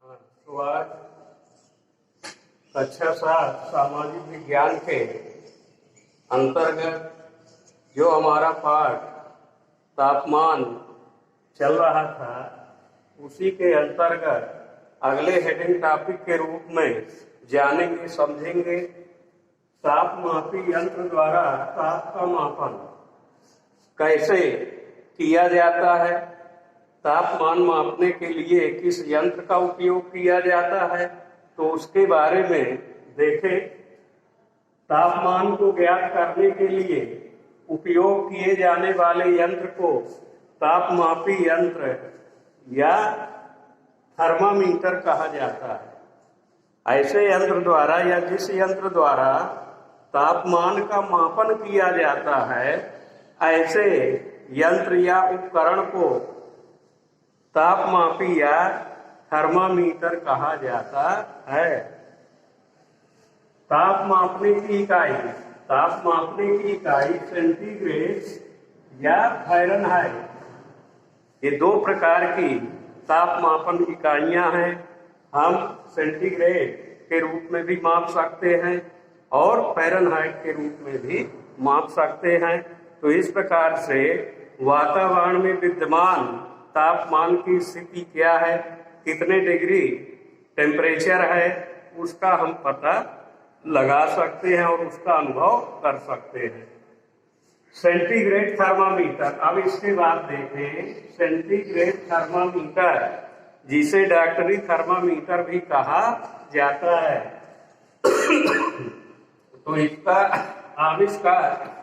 हाँ, तो आज कक्षा 7 सामाजिक विज्ञान के अंतर्गत जो हमारा पाठ तापमान चल रहा था, उसी के अंतर्गत अगले हेडिंग टॉपिक के रूप में जानेंगे, समझेंगे तापमापी यंत्र द्वारा ताप का मापन कैसे किया जाता है, तापमान मापने के लिए किस यंत्र का उपयोग किया जाता है, तो उसके बारे में देखें। तापमान को ज्ञात करने के लिए उपयोग किए जाने वाले यंत्र को तापमापी यंत्र या थर्मामीटर कहा जाता है। ऐसे यंत्र द्वारा या जिस यंत्र द्वारा तापमान का मापन किया जाता है, ऐसे यंत्र या उपकरण को तापमापी या थर्मामीटर कहा जाता है। ताप मापने की इकाई सेंटीग्रेड या फ़ारेनहाइट, ये दो प्रकार की ताप मापन इकाइयां हैं। हम सेंटीग्रेड के रूप में भी माप सकते हैं और फ़ारेनहाइट के रूप में भी माप सकते हैं। तो इस प्रकार से वातावरण में विद्यमान तापमान की स्थिति क्या है, कितने डिग्री टेम्परेचर है, उसका हम पता लगा सकते हैं और उसका अनुभव कर सकते हैं। सेंटीग्रेड थर्मामीटर, अब इसके बाद देखें सेंटीग्रेड थर्मामीटर, जिसे डॉक्टरी थर्मामीटर भी कहा जाता है। तो इसका आविष्कार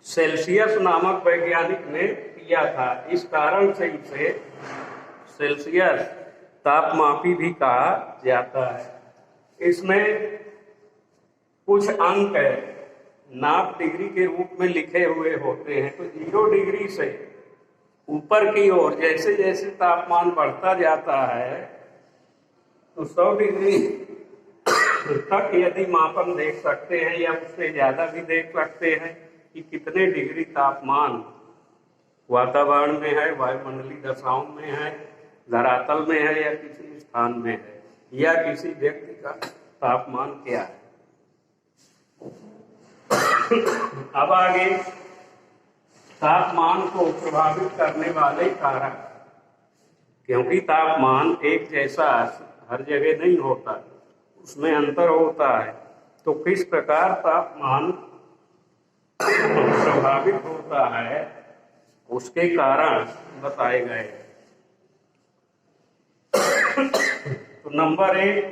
सेल्सियस नामक वैज्ञानिक ने किया था। इस कारण से इसे सेल्सियस तापमापी भी कहा जाता है। इसमें कुछ अंक नाप डिग्री के रूप में लिखे हुए होते हैं। तो 0 डिग्री से ऊपर की ओर जैसे जैसे तापमान बढ़ता जाता है, तो 100 डिग्री तक यदि मापन देख सकते हैं या उससे ज्यादा भी देख सकते हैं कि कितने डिग्री तापमान वातावरण में है, वायुमंडलीय दशाओं में है, धरातल में है या किसी स्थान में है, या किसी व्यक्ति का तापमान क्या है। अब आगे तापमान को प्रभावित करने वाले कारक, क्योंकि तापमान एक जैसा हर जगह नहीं होता, उसमें अंतर होता है। तो किस प्रकार तापमान प्रभावित होता है, उसके कारण बताए गए। तो नंबर 1,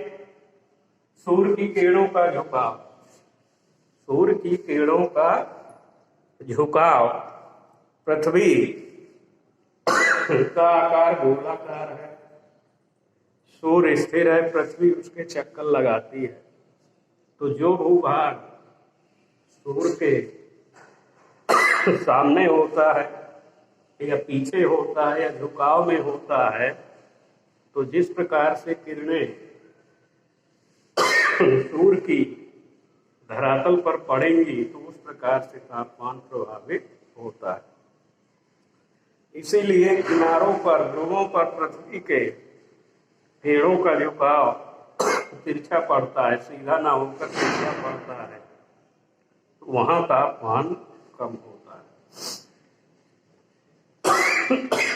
सूर्य की किरणों का झुकाव। सूर्य की किरणों का झुकाव पृथ्वी का आकार गोलाकार है, सूर्य स्थिर है, पृथ्वी उसके चक्कर लगाती है। तो जो भूभाग सूर्य के सामने होता है या पीछे होता है या झुकाव में होता है, तो जिस प्रकार से किरणें सूर्य की धरातल पर पड़ेंगी, तो उस प्रकार से तापमान प्रभावित होता है। इसीलिए किनारों पर, ध्रुवों पर पृथ्वी के किरणों का झुकाव तिरछा पड़ता है, सीधा ना होकर तिरछा पड़ता है, तो वहां तापमान कम होता है।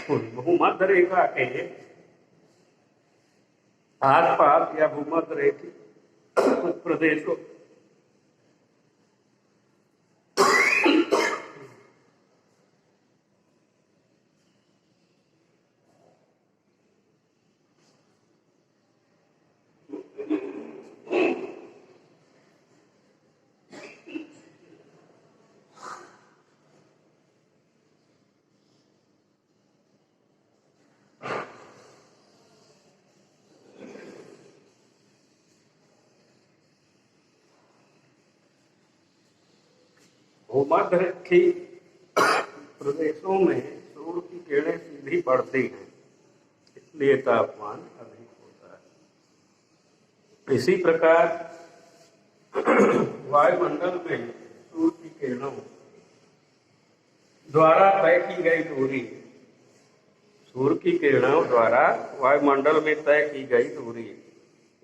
भूमध्य रेखा के आसपास या भूमध्य रेखा कुछ प्रदेशों भूमध्य रेखी प्रदेशों में सूर्य की किरणें सीधी पड़ती हैं, इसलिए तापमान अधिक होता है। इसी प्रकार वायुमंडल में सूर्य की किरणों द्वारा तय की गई दूरी सूर्य की किरणों द्वारा वायुमंडल में तय की गई दूरी।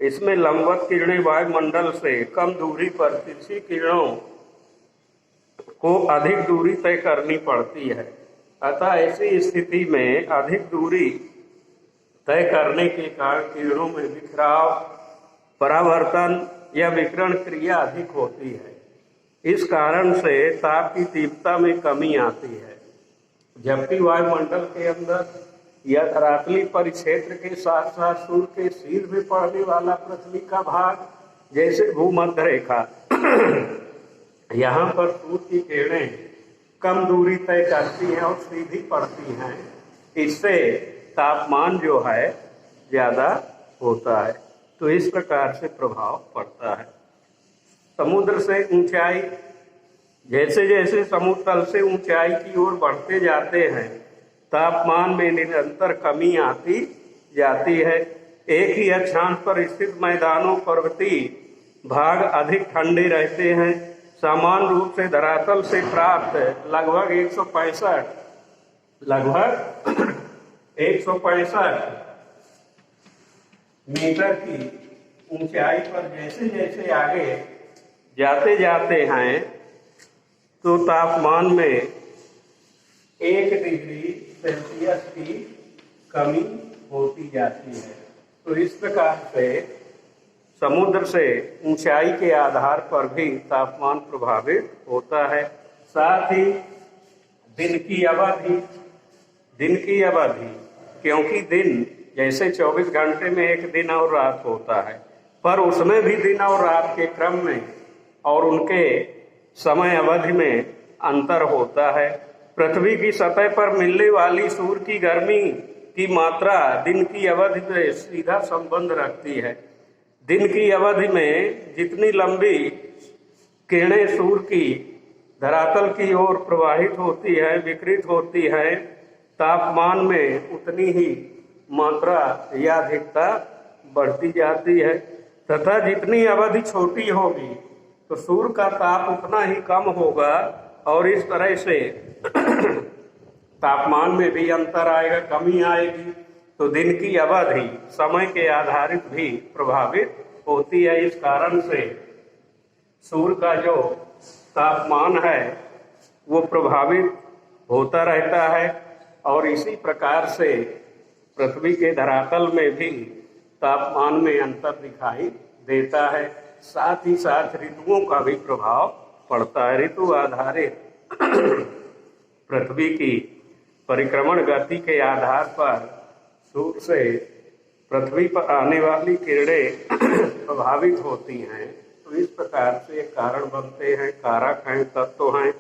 इसमें लंबवत किरणें वायुमंडल से कम दूरी पर तिरछी किरणों को अधिक दूरी तय करनी पड़ती है। अतः ऐसी स्थिति में अधिक दूरी तय करने के कारण किरणों में बिखराव, परावर्तन या विकिरण क्रिया अधिक होती है। इस कारण से ताप की तीव्रता में कमी आती है। जबकि वायुमंडल के अंदर या धरातली परिक्षेत्र के साथ साथ सूर्य के सिर में पड़ने वाला पृथ्वी का भाग, जैसे भूमध्य रेखा, यहाँ पर सूर्य की किरणें कम दूरी तय करती हैं और सीधी पड़ती हैं। इससे तापमान जो है ज्यादा होता है। तो इस प्रकार से प्रभाव पड़ता है। समुद्र से ऊंचाई, जैसे जैसे समुद्र तल से ऊंचाई की ओर बढ़ते जाते हैं, तापमान में निरंतर कमी आती जाती है। एक ही अक्षांश पर स्थित मैदानों, पर्वतीय भाग अधिक ठंडे रहते हैं। समान रूप से धरातल से प्राप्त लगभग 165 मीटर की ऊंचाई पर जैसे जैसे आगे जाते जाते हैं तो तापमान में 1 डिग्री सेल्सियस की कमी होती जाती है। तो इस प्रकार से समुद्र से ऊंचाई के आधार पर भी तापमान प्रभावित होता है। साथ ही दिन की अवधि, क्योंकि दिन जैसे 24 घंटे में एक दिन और रात होता है, पर उसमें भी दिन और रात के क्रम में और उनके समय अवधि में अंतर होता है। पृथ्वी की सतह पर मिलने वाली सूर्य की गर्मी की मात्रा दिन की अवधि से सीधा संबंध रखती है। दिन की अवधि में जितनी लंबी किरणें सूर्य की धरातल की ओर प्रवाहित होती है, विकृत होती है, तापमान में उतनी ही मात्रा या अधिकता बढ़ती जाती है। तथा जितनी अवधि छोटी होगी तो सूर्य का ताप उतना ही कम होगा और इस तरह से तापमान में भी अंतर आएगा, कमी आएगी। तो दिन की अवधि समय के आधारित भी प्रभावित होती है। इस कारण से सूर्य का जो तापमान है वो प्रभावित होता रहता है और इसी प्रकार से पृथ्वी के धरातल में भी तापमान में अंतर दिखाई देता है। साथ ही साथ ऋतुओं का भी प्रभाव पड़ता है। ऋतु आधारित पृथ्वी की परिक्रमण गति के आधार पर सूर्य से पृथ्वी पर आने वाली किरणें प्रभावित होती हैं। तो इस प्रकार से कारण बनते हैं, कारक हैं, तत्व हैं।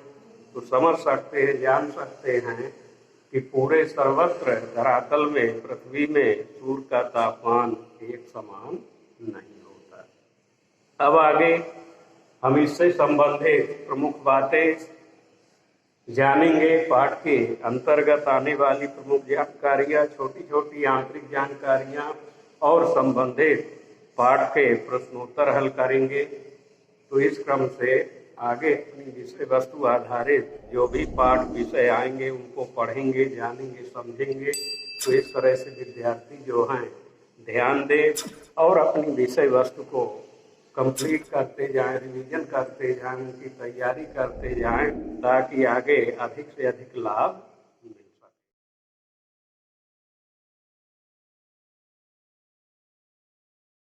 तो समझ सकते हैं, जान सकते हैं कि पूरे सर्वत्र धरातल में, पृथ्वी में सूर्य का तापमान एक समान नहीं होता। अब आगे हम इससे संबंधित प्रमुख बातें जानेंगे। पाठ के अंतर्गत आने वाली प्रमुख जानकारियां, छोटी छोटी आंतरिक जानकारियां और संबंधित पाठ के प्रश्नोत्तर हल करेंगे। तो इस क्रम से आगे अपनी विषय वस्तु आधारित जो भी पाठ विषय आएंगे उनको पढ़ेंगे, जानेंगे, समझेंगे। तो इस तरह से विद्यार्थी जो हैं ध्यान दें और अपनी विषय वस्तु को कंप्लीट करते जाएं, रिवीजन करते जाएं, उनकी तैयारी करते जाएं, ताकि आगे अधिक से अधिक लाभ